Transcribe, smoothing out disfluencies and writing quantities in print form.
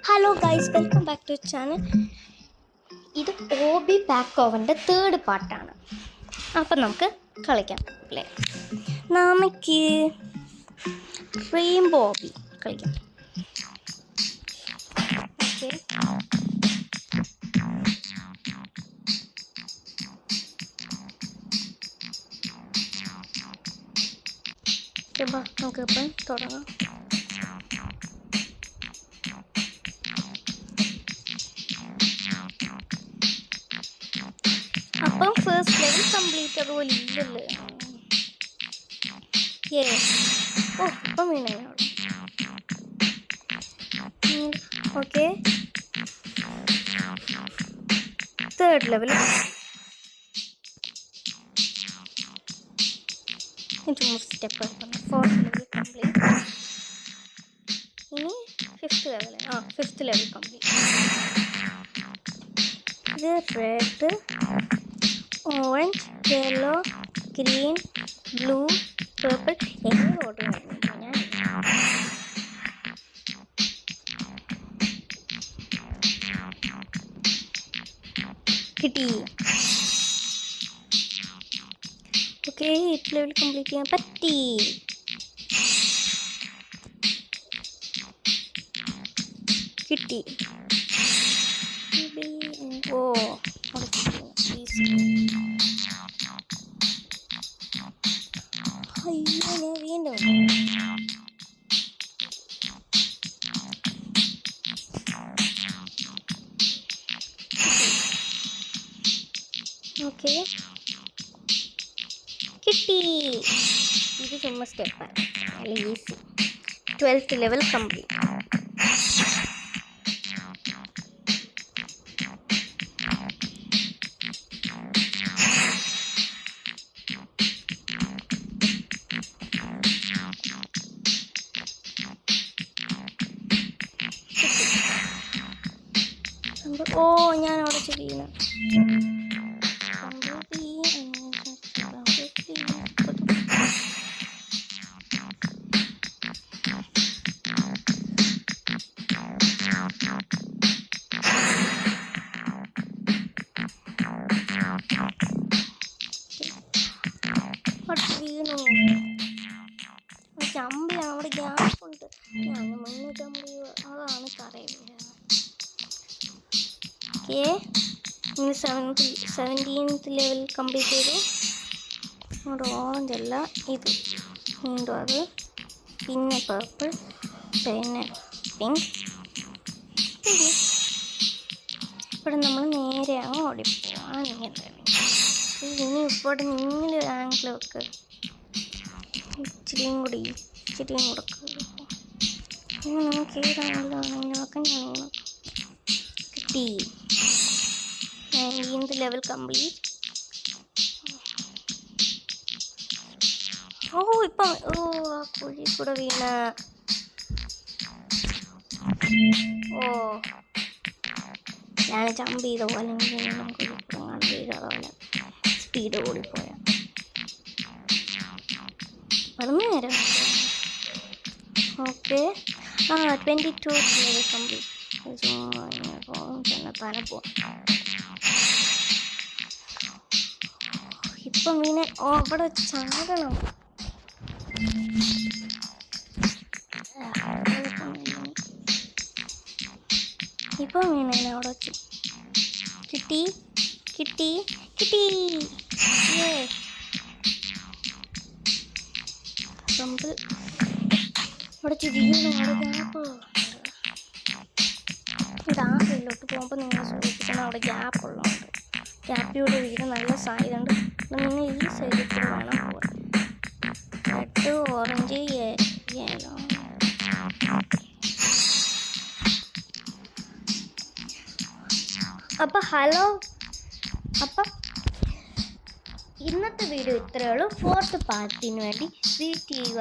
Hello guys, welcome back to channel. ഇത് ഓബി back ഓവൻ്റെ third പാർട്ടാണ്. അപ്പം നമുക്ക് കളിക്കാം. അല്ലേ, നമുക്ക് റെയിൻബോ ഓബി കളിക്കാം. ഓക്കെ, നമുക്കിപ്പം തുടങ്ങാം. അപ്പം ഫസ്റ്റ് ലെവൽ കംപ്ലീറ്റ് അതുപോലെ ഇല്ലല്ലേ. ഇപ്പം വീണ okay. Third level step. Fourth level complete. ഇനി ഫിഫ്ത്ത് ലെവൽ കംപ്ലീറ്റ്. ഇത് red, orange, yellow, green, blue, purple. എങ്ങനെ ഓർഡർ ഞാൻ കിട്ടി. ഓക്കെ, 8th ലെവൽ കംപ്ലീറ്റ് ചെയ്യാൻ പറ്റി. കിട്ടി. ഓ, അയ്യോ, ഞാൻ വീണ്ടും ഓക്കെ കിട്ടി. ഇത് ചുമ്മാ സ്റ്റെപ്പാണ്, നല്ല ഈസി. 12th level complete. ഓ, ഞാൻ അവിടെ ചെയ്യുന്നു. വീണു. ജമ്പ് ചെയ്യണം, അവിടെ ഗ്യാപ്പ് ഉണ്ട്. ഞാൻ മുന്നേ ജമ്പ് ചെയ്യുക, അതാണ് പറയുന്നത്. ഓക്കെ, ഇനി 17th ലെവൽ കംപ്ലീറ്റ് ചെയ്തു. അവിടെ ഓറഞ്ച് അല്ല, ഇത് വീണ്ടും അത്, പിന്നെ പേർപ്പിൾ, പിന്നെ പിങ്ക്. ഇവിടെ നമ്മൾ നേരെ അങ്ങ് ഓടിപ്പോവാൻ. ഇനി ഇവിടെ നിങ്ങൾ ആംഗിൾ വെക്ക്, ഇച്ചിരിയും കൂടെ നമുക്ക് ഏതാണെങ്കിലും വെക്കാൻ. ഞാൻ കിട്ടി. 19th level complete. ഇപ്പം ആ കുഴി കൂടെ വീണ. ഞാൻ ജമ്പ് ചെയ്ത പോലെ സ്പീഡ് കൂടിപ്പോയ പറഞ്ഞു നേരം. Okay, 22th level complete. തന്നെ പോവാം. ഇപ്പം മീനെ അവിടെ വെച്ച് ചാടണം. ഇപ്പം മീനെ അവിടെ വെച്ച് കിട്ടി. അവിടെ ചിരിക്കുന്നു. ഇത് ആ സൈഡിലോട്ട് പോകുമ്പോൾ നിങ്ങൾ ശ്രദ്ധിക്കണം, അവിടെ ഗ്യാപ്പ് ഉള്ളതുകൊണ്ട്. ഗ്യാപ്പിലൂടെ വീട് നല്ല സാധ്യതയുണ്ട്. നിങ്ങൾ ഈ സൈഡിൽ കൂടെ വേണം പോകാൻ. Red, orange, yellow. അപ്പം ഹലോ, അപ്പം ഇന്നത്തെ വീഡിയോ ഇത്രയേ ഉള്ളൂ. 4th പാർട്ടിന് വേണ്ടി വെയിറ്റ് ചെയ്യുക.